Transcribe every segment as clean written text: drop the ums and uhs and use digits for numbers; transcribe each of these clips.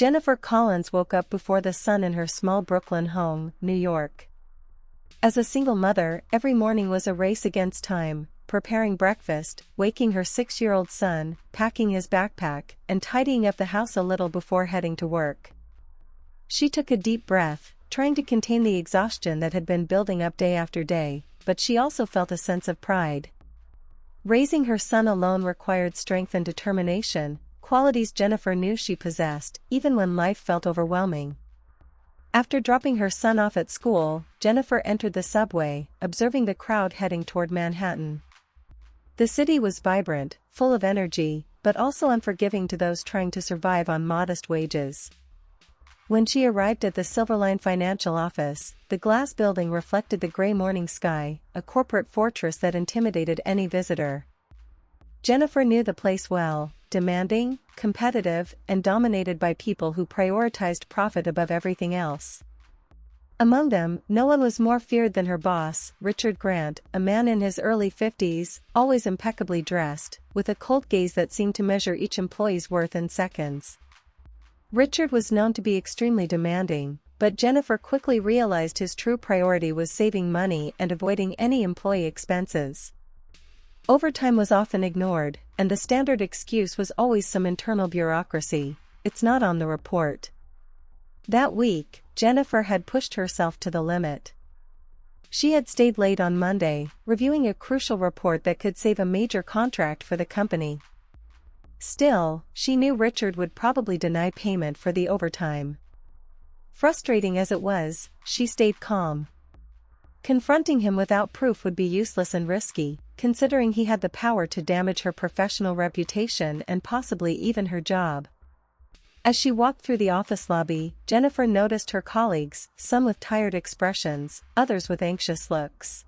Jennifer Collins woke up before the sun in her small Brooklyn home, New York. As a single mother, every morning was a race against time, preparing breakfast, waking her 6-year-old son, packing his backpack, and tidying up the house a little before heading to work. She took a deep breath, trying to contain the exhaustion that had been building up day after day, but she also felt a sense of pride. Raising her son alone required strength and determination, qualities Jennifer knew she possessed, even when life felt overwhelming. After dropping her son off at school, Jennifer entered the subway, observing the crowd heading toward Manhattan. The city was vibrant, full of energy, but also unforgiving to those trying to survive on modest wages. When she arrived at the Silverline Financial office, the glass building reflected the gray morning sky, a corporate fortress that intimidated any visitor. Jennifer knew the place well, demanding, competitive, and dominated by people who prioritized profit above everything else. Among them, no one was more feared than her boss, Richard Grant, a man in his early 50s, always impeccably dressed, with a cold gaze that seemed to measure each employee's worth in seconds. Richard was known to be extremely demanding, but Jennifer quickly realized his true priority was saving money and avoiding any employee expenses. Overtime was often ignored, and the standard excuse was always some internal bureaucracy. "It's not on the report." That week, Jennifer had pushed herself to the limit. She had stayed late on Monday, reviewing a crucial report that could save a major contract for the company. Still, she knew Richard would probably deny payment for the overtime. Frustrating as it was, she stayed calm. Confronting him without proof would be useless and risky, considering he had the power to damage her professional reputation and possibly even her job. As she walked through the office lobby, Jennifer noticed her colleagues, some with tired expressions, others with anxious looks.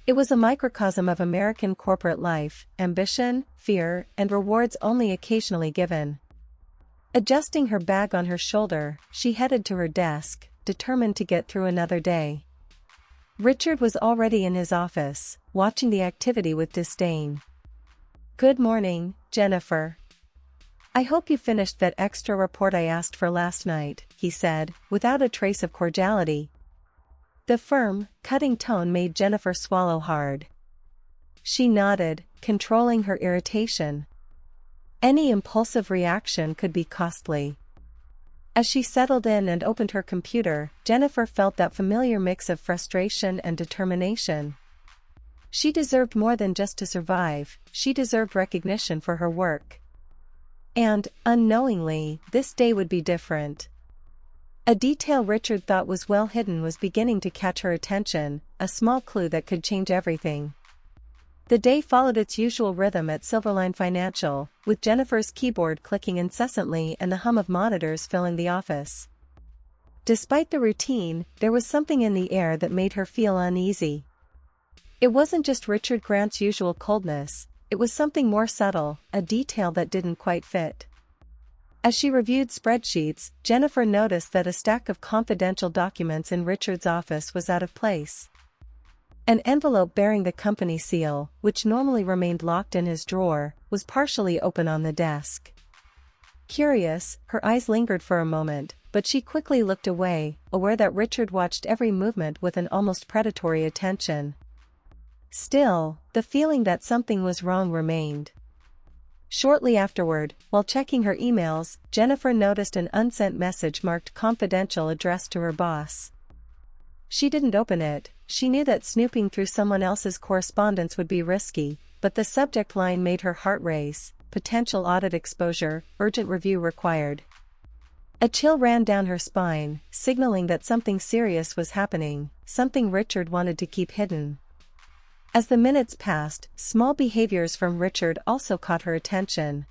It was a microcosm of American corporate life: ambition, fear, and rewards only occasionally given. Adjusting her bag on her shoulder, she headed to her desk, determined to get through another day. Richard was already in his office, watching the activity with disdain. "Good morning, Jennifer. I hope you finished that extra report I asked for last night," he said, without a trace of cordiality. The firm, cutting tone made Jennifer swallow hard. She nodded, controlling her irritation. Any impulsive reaction could be costly. As she settled in and opened her computer, Jennifer felt that familiar mix of frustration and determination. She deserved more than just to survive, she deserved recognition for her work. And, unknowingly, this day would be different. A detail Richard thought was well hidden was beginning to catch her attention, a small clue that could change everything. The day followed its usual rhythm at Silverline Financial, with Jennifer's keyboard clicking incessantly and the hum of monitors filling the office. Despite the routine, there was something in the air that made her feel uneasy. It wasn't just Richard Grant's usual coldness, it was something more subtle, a detail that didn't quite fit. As she reviewed spreadsheets, Jennifer noticed that a stack of confidential documents in Richard's office was out of place. An envelope bearing the company seal, which normally remained locked in his drawer, was partially open on the desk. Curious, her eyes lingered for a moment, but she quickly looked away, aware that Richard watched every movement with an almost predatory attention. Still, the feeling that something was wrong remained. Shortly afterward, while checking her emails, Jennifer noticed an unsent message marked confidential addressed to her boss. She didn't open it. She knew that snooping through someone else's correspondence would be risky, but the subject line made her heart race: potential audit exposure, urgent review required. A chill ran down her spine, signaling that something serious was happening, something Richard wanted to keep hidden. As the minutes passed, small behaviors from Richard also caught her attention.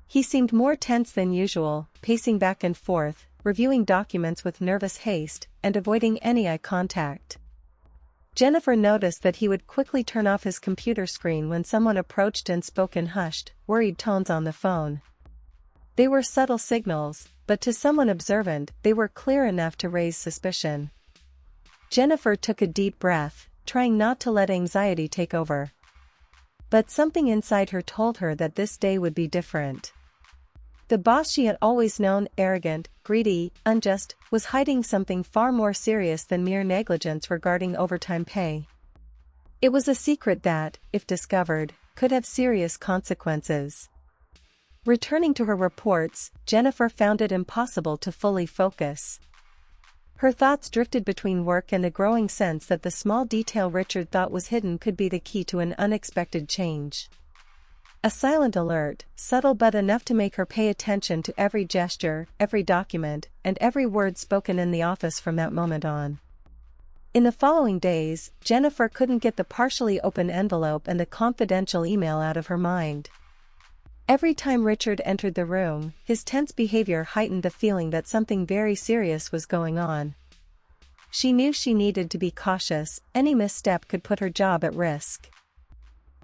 He seemed more tense than usual, pacing back and forth, reviewing documents with nervous haste, and avoiding any eye contact. Jennifer noticed that he would quickly turn off his computer screen when someone approached and spoke in hushed, worried tones on the phone. They were subtle signals, but to someone observant, they were clear enough to raise suspicion. Jennifer took a deep breath, trying not to let anxiety take over. But something inside her told her that this day would be different. The boss she had always known, arrogant, greedy, unjust, was hiding something far more serious than mere negligence regarding overtime pay. It was a secret that, if discovered, could have serious consequences. Returning to her reports, Jennifer found it impossible to fully focus. Her thoughts drifted between work and a growing sense that the small detail Richard thought was hidden could be the key to an unexpected change. A silent alert, subtle but enough to make her pay attention to every gesture, every document, and every word spoken in the office from that moment on. In the following days, Jennifer couldn't get the partially open envelope and the confidential email out of her mind. Every time Richard entered the room, his tense behavior heightened the feeling that something very serious was going on. She knew she needed to be cautious, any misstep could put her job at risk.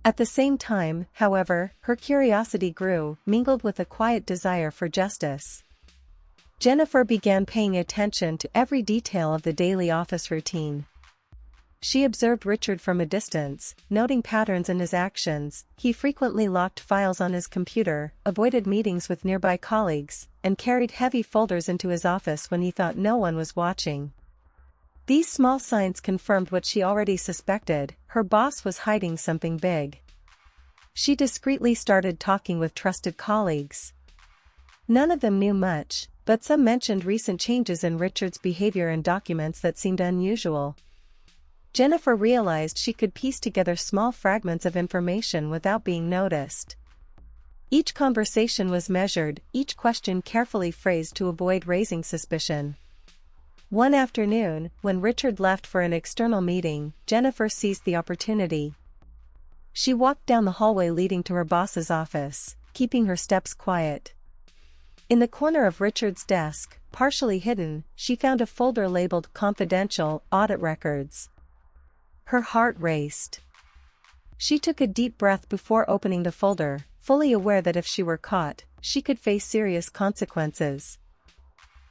At the same time, however, her curiosity grew, mingled with a quiet desire for justice. Jennifer began paying attention to every detail of the daily office routine. She observed Richard from a distance, noting patterns in his actions. He frequently locked files on his computer, avoided meetings with nearby colleagues, and carried heavy folders into his office when he thought no one was watching. These small signs confirmed what she already suspected: her boss was hiding something big. She discreetly started talking with trusted colleagues. None of them knew much, but some mentioned recent changes in Richard's behavior and documents that seemed unusual. Jennifer realized she could piece together small fragments of information without being noticed. Each conversation was measured, each question carefully phrased to avoid raising suspicion. One afternoon, when Richard left for an external meeting, Jennifer seized the opportunity. She walked down the hallway leading to her boss's office, keeping her steps quiet. In the corner of Richard's desk, partially hidden, she found a folder labeled "Confidential Audit Records." Her heart raced. She took a deep breath before opening the folder, fully aware that if she were caught, she could face serious consequences.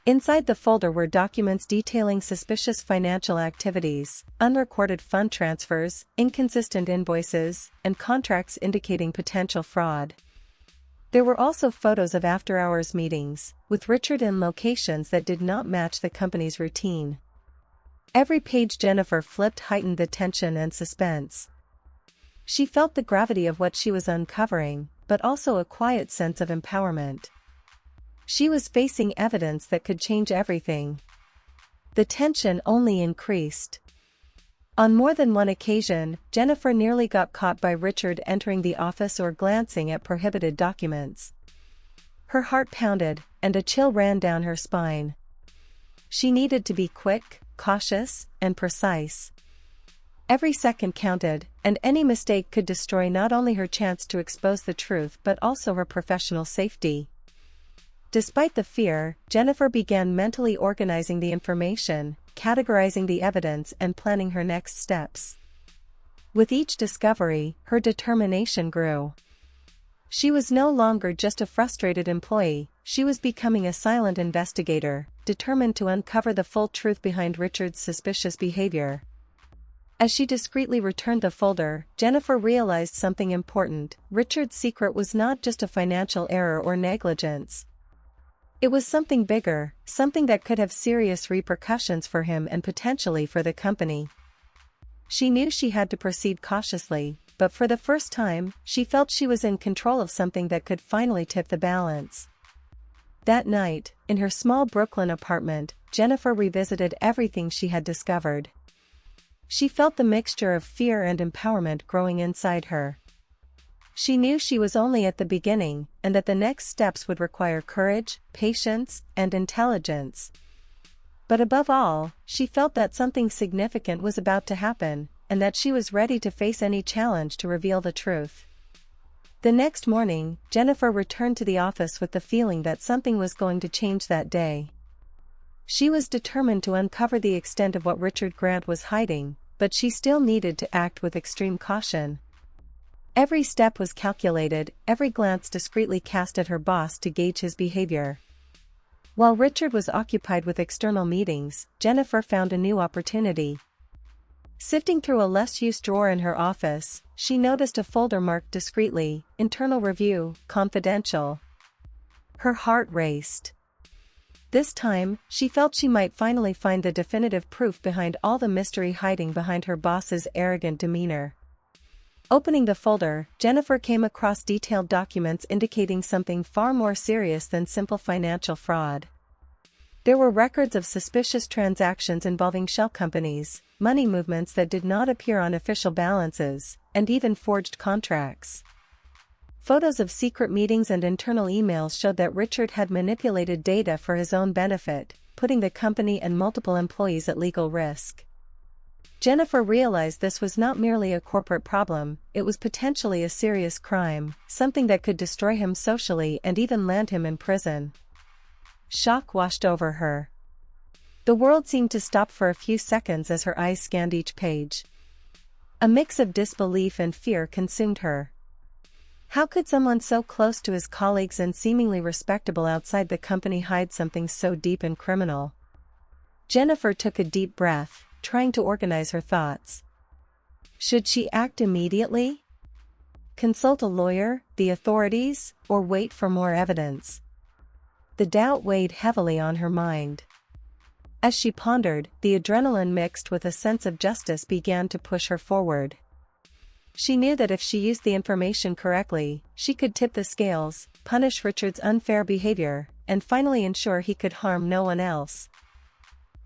Inside the folder were documents detailing suspicious financial activities, unrecorded fund transfers, inconsistent invoices, and contracts indicating potential fraud. There were also photos of after-hours meetings, with Richard in locations that did not match the company's routine. Every page Jennifer flipped heightened the tension and suspense. She felt the gravity of what she was uncovering, but also a quiet sense of empowerment. She was facing evidence that could change everything. The tension only increased. On more than one occasion, Jennifer nearly got caught by Richard entering the office or glancing at prohibited documents. Her heart pounded, and a chill ran down her spine. She needed to be quick, cautious, and precise. Every second counted, and any mistake could destroy not only her chance to expose the truth but also her professional safety. Despite the fear, Jennifer began mentally organizing the information, categorizing the evidence, and planning her next steps. With each discovery, her determination grew. She was no longer just a frustrated employee, she was becoming a silent investigator, determined to uncover the full truth behind Richard's suspicious behavior. As she discreetly returned the folder, Jennifer realized something important: Richard's secret was not just a financial error or negligence. It was something bigger, something that could have serious repercussions for him and potentially for the company. She knew she had to proceed cautiously, but for the first time, she felt she was in control of something that could finally tip the balance. That night, in her small Brooklyn apartment, Jennifer revisited everything she had discovered. She felt the mixture of fear and empowerment growing inside her. She knew she was only at the beginning, and that the next steps would require courage, patience, and intelligence. But above all, she felt that something significant was about to happen, and that she was ready to face any challenge to reveal the truth. The next morning, Jennifer returned to the office with the feeling that something was going to change that day. She was determined to uncover the extent of what Richard Grant was hiding, but she still needed to act with extreme caution. Every step was calculated, every glance discreetly cast at her boss to gauge his behavior. While Richard was occupied with external meetings, Jennifer found a new opportunity. Sifting through a less-used drawer in her office, she noticed a folder marked discreetly, "Internal Review, Confidential." Her heart raced. This time, she felt she might finally find the definitive proof behind all the mystery hiding behind her boss's arrogant demeanor. Opening the folder, Jennifer came across detailed documents indicating something far more serious than simple financial fraud. There were records of suspicious transactions involving shell companies, money movements that did not appear on official balances, and even forged contracts. Photos of secret meetings and internal emails showed that Richard had manipulated data for his own benefit, putting the company and multiple employees at legal risk. Jennifer realized this was not merely a corporate problem, it was potentially a serious crime, something that could destroy him socially and even land him in prison. Shock washed over her. The world seemed to stop for a few seconds as her eyes scanned each page. A mix of disbelief and fear consumed her. How could someone so close to his colleagues and seemingly respectable outside the company hide something so deep and criminal? Jennifer took a deep breath, trying to organize her thoughts. Should she act immediately? Consult a lawyer, the authorities, or wait for more evidence? The doubt weighed heavily on her mind. As she pondered, the adrenaline mixed with a sense of justice began to push her forward. She knew that if she used the information correctly, she could tip the scales, punish Richard's unfair behavior, and finally ensure he could harm no one else.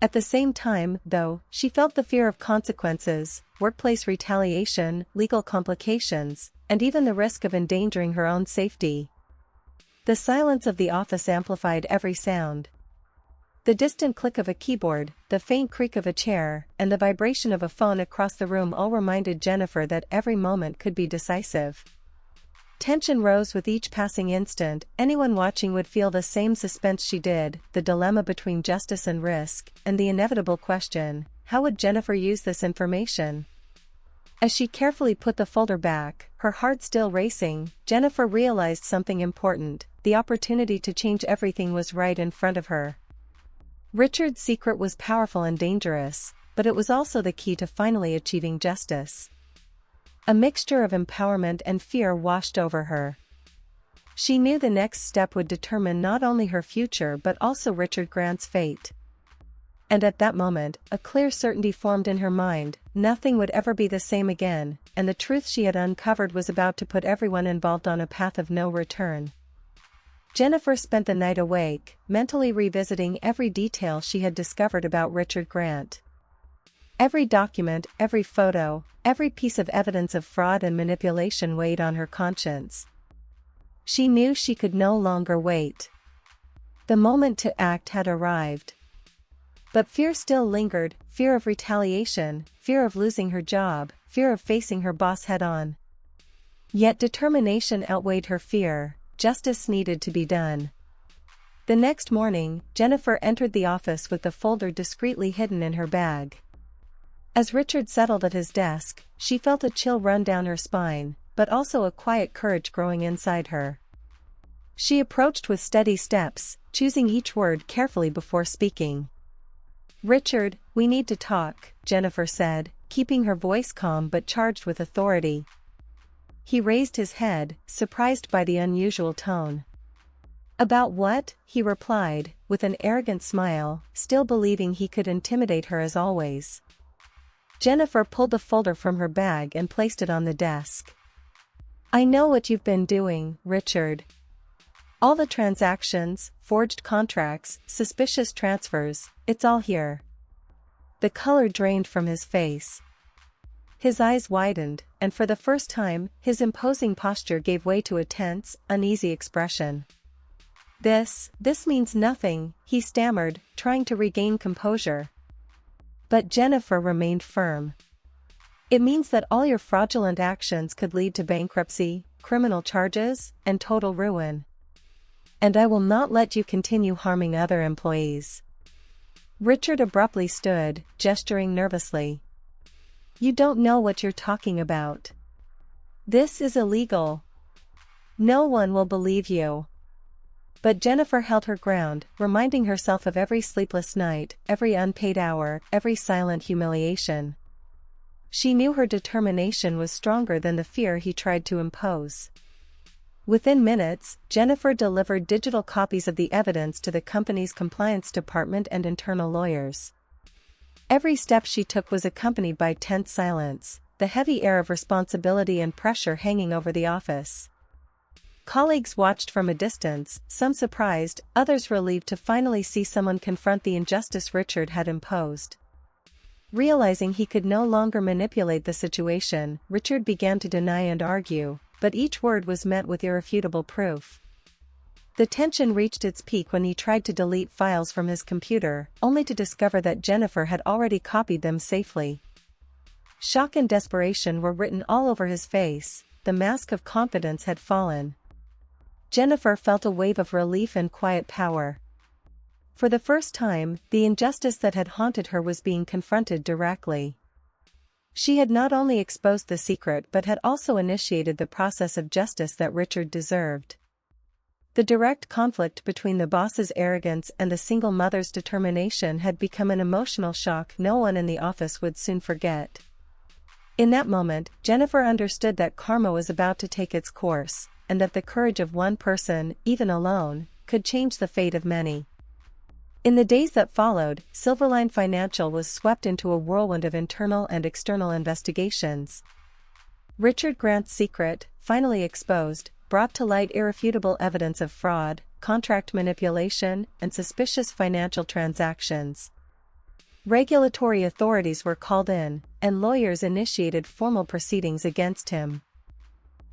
At the same time, though, she felt the fear of consequences, workplace retaliation, legal complications, and even the risk of endangering her own safety. The silence of the office amplified every sound. The distant click of a keyboard, the faint creak of a chair, and the vibration of a phone across the room all reminded Jennifer that every moment could be decisive. Tension rose with each passing instant. Anyone watching would feel the same suspense she did, the dilemma between justice and risk, and the inevitable question, how would Jennifer use this information? As she carefully put the folder back, her heart still racing, Jennifer realized something important: the opportunity to change everything was right in front of her. Richard's secret was powerful and dangerous, but it was also the key to finally achieving justice. A mixture of empowerment and fear washed over her. She knew the next step would determine not only her future but also Richard Grant's fate. And at that moment, a clear certainty formed in her mind: nothing would ever be the same again, and the truth she had uncovered was about to put everyone involved on a path of no return. Jennifer spent the night awake, mentally revisiting every detail she had discovered about Richard Grant. Every document, every photo, every piece of evidence of fraud and manipulation weighed on her conscience. She knew she could no longer wait. The moment to act had arrived. But fear still lingered: fear of retaliation, fear of losing her job, fear of facing her boss head-on. Yet determination outweighed her fear. Justice needed to be done. The next morning, Jennifer entered the office with the folder discreetly hidden in her bag. As Richard settled at his desk, she felt a chill run down her spine, but also a quiet courage growing inside her. She approached with steady steps, choosing each word carefully before speaking. "Richard, we need to talk," Jennifer said, keeping her voice calm but charged with authority. He raised his head, surprised by the unusual tone. "About what?" he replied, with an arrogant smile, still believing he could intimidate her as always. Jennifer pulled the folder from her bag and placed it on the desk. "I know what you've been doing, Richard. All the transactions, forged contracts, suspicious transfers, it's all here." The color drained from his face. His eyes widened, and for the first time, his imposing posture gave way to a tense, uneasy expression. This means nothing," he stammered, trying to regain composure. But Jennifer remained firm. "It means that all your fraudulent actions could lead to bankruptcy, criminal charges, and total ruin. And I will not let you continue harming other employees." Richard abruptly stood, gesturing nervously. "You don't know what you're talking about. This is illegal. No one will believe you." But Jennifer held her ground, reminding herself of every sleepless night, every unpaid hour, every silent humiliation. She knew her determination was stronger than the fear he tried to impose. Within minutes, Jennifer delivered digital copies of the evidence to the company's compliance department and internal lawyers. Every step she took was accompanied by tense silence, the heavy air of responsibility and pressure hanging over the office. Colleagues watched from a distance, some surprised, others relieved to finally see someone confront the injustice Richard had imposed. Realizing he could no longer manipulate the situation, Richard began to deny and argue, but each word was met with irrefutable proof. The tension reached its peak when he tried to delete files from his computer, only to discover that Jennifer had already copied them safely. Shock and desperation were written all over his face, the mask of confidence had fallen. Jennifer felt a wave of relief and quiet power. For the first time, the injustice that had haunted her was being confronted directly. She had not only exposed the secret but had also initiated the process of justice that Richard deserved. The direct conflict between the boss's arrogance and the single mother's determination had become an emotional shock no one in the office would soon forget. In that moment, Jennifer understood that karma was about to take its course, and that the courage of one person, even alone, could change the fate of many. In the days that followed, Silverline Financial was swept into a whirlwind of internal and external investigations. Richard Grant's secret, finally exposed, brought to light irrefutable evidence of fraud, contract manipulation, and suspicious financial transactions. Regulatory authorities were called in, and lawyers initiated formal proceedings against him.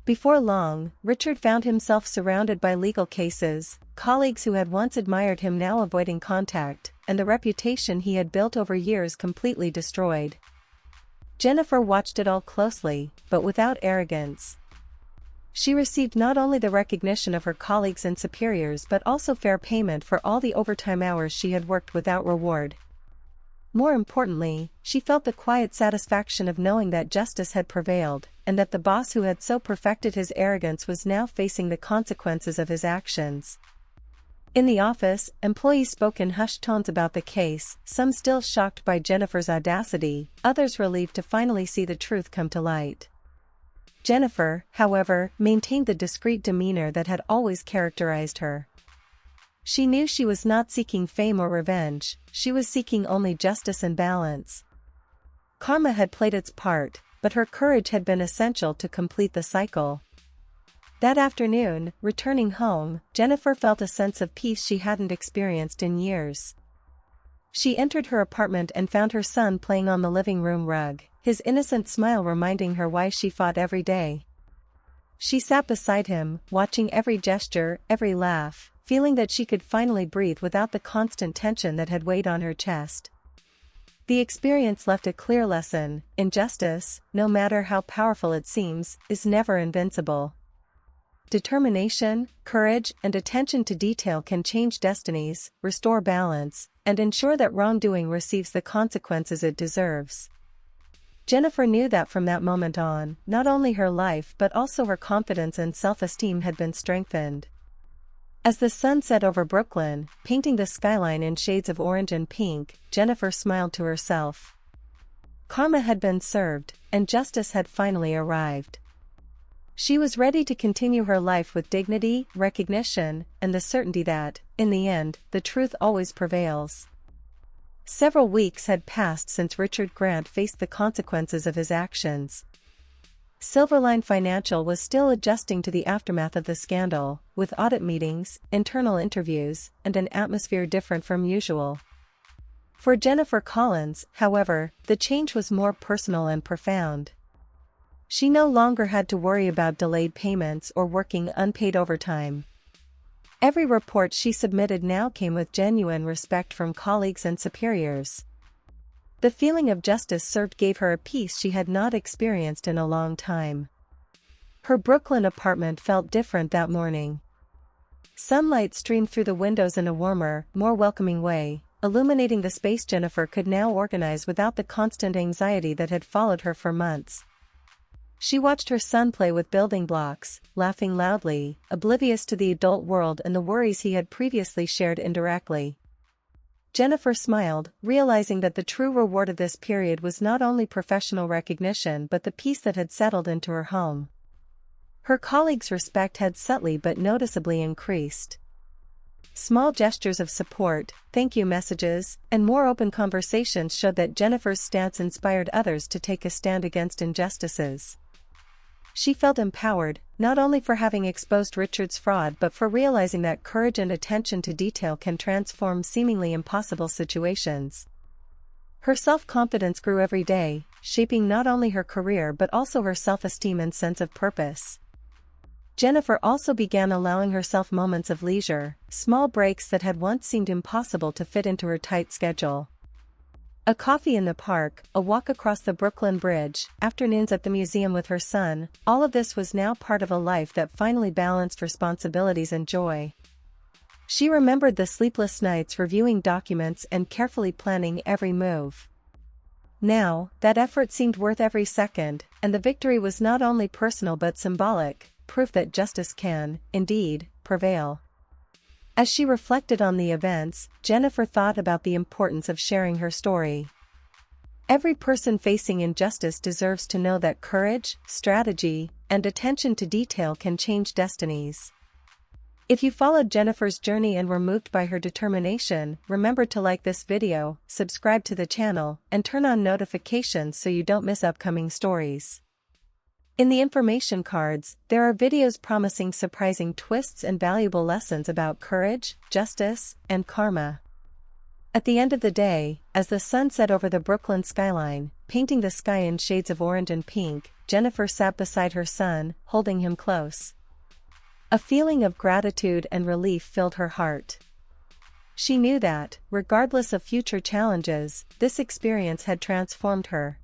Before long, Richard found himself surrounded by legal cases, colleagues who had once admired him now avoiding contact, and the reputation he had built over years completely destroyed. Jennifer watched it all closely, but without arrogance. She received not only the recognition of her colleagues and superiors but also fair payment for all the overtime hours she had worked without reward. More importantly, she felt the quiet satisfaction of knowing that justice had prevailed, and that the boss who had so perfected his arrogance was now facing the consequences of his actions. In the office, employees spoke in hushed tones about the case, some still shocked by Jennifer's audacity, others relieved to finally see the truth come to light. Jennifer, however, maintained the discreet demeanor that had always characterized her. She knew she was not seeking fame or revenge, she was seeking only justice and balance. Karma had played its part, but her courage had been essential to complete the cycle. That afternoon, returning home, Jennifer felt a sense of peace she hadn't experienced in years. She entered her apartment and found her son playing on the living room rug, his innocent smile reminding her why she fought every day. She sat beside him, watching every gesture, every laugh, feeling that she could finally breathe without the constant tension that had weighed on her chest. The experience left a clear lesson: injustice, no matter how powerful it seems, is never invincible. Determination, courage, and attention to detail can change destinies, restore balance, and ensure that wrongdoing receives the consequences it deserves. Jennifer knew that from that moment on, not only her life but also her confidence and self-esteem had been strengthened. As the sun set over Brooklyn, painting the skyline in shades of orange and pink, Jennifer smiled to herself. Karma had been served, and justice had finally arrived. She was ready to continue her life with dignity, recognition, and the certainty that, in the end, the truth always prevails. Several weeks had passed since Richard Grant faced the consequences of his actions. Silverline Financial was still adjusting to the aftermath of the scandal, with audit meetings, internal interviews, and an atmosphere different from usual. For Jennifer Collins, however, the change was more personal and profound. She no longer had to worry about delayed payments or working unpaid overtime. Every report she submitted now came with genuine respect from colleagues and superiors. The feeling of justice served gave her a peace she had not experienced in a long time. Her Brooklyn apartment felt different that morning. Sunlight streamed through the windows in a warmer, more welcoming way, illuminating the space Jennifer could now organize without the constant anxiety that had followed her for months. She watched her son play with building blocks, laughing loudly, oblivious to the adult world and the worries he had previously shared indirectly. Jennifer smiled, realizing that the true reward of this period was not only professional recognition but the peace that had settled into her home. Her colleagues' respect had subtly but noticeably increased. Small gestures of support, thank you messages, and more open conversations showed that Jennifer's stance inspired others to take a stand against injustices. She felt empowered, not only for having exposed Richard's fraud but for realizing that courage and attention to detail can transform seemingly impossible situations. Her self-confidence grew every day, shaping not only her career but also her self-esteem and sense of purpose. Jennifer also began allowing herself moments of leisure, small breaks that had once seemed impossible to fit into her tight schedule. A coffee in the park, a walk across the Brooklyn Bridge, afternoons at the museum with her son, all of this was now part of a life that finally balanced responsibilities and joy. She remembered the sleepless nights reviewing documents and carefully planning every move. Now, that effort seemed worth every second, and the victory was not only personal but symbolic, proof that justice can, indeed, prevail. As she reflected on the events, Jennifer thought about the importance of sharing her story. Every person facing injustice deserves to know that courage, strategy, and attention to detail can change destinies. If you followed Jennifer's journey and were moved by her determination, remember to like this video, subscribe to the channel, and turn on notifications so you don't miss upcoming stories. In the information cards, there are videos promising surprising twists and valuable lessons about courage, justice, and karma. At the end of the day, as the sun set over the Brooklyn skyline, painting the sky in shades of orange and pink, Jennifer sat beside her son, holding him close. A feeling of gratitude and relief filled her heart. She knew that, regardless of future challenges, this experience had transformed her.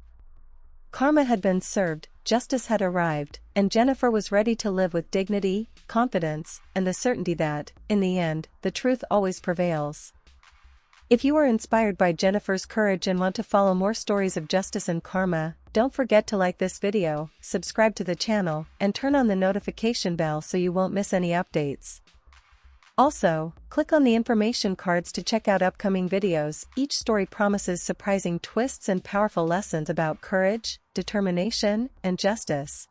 Karma had been served, justice had arrived, and Jennifer was ready to live with dignity, confidence, and the certainty that, in the end, the truth always prevails. If you are inspired by Jennifer's courage and want to follow more stories of justice and karma, don't forget to like this video, subscribe to the channel, and turn on the notification bell so you won't miss any updates. Also, click on the information cards to check out upcoming videos. Each story promises surprising twists and powerful lessons about courage, determination, and justice.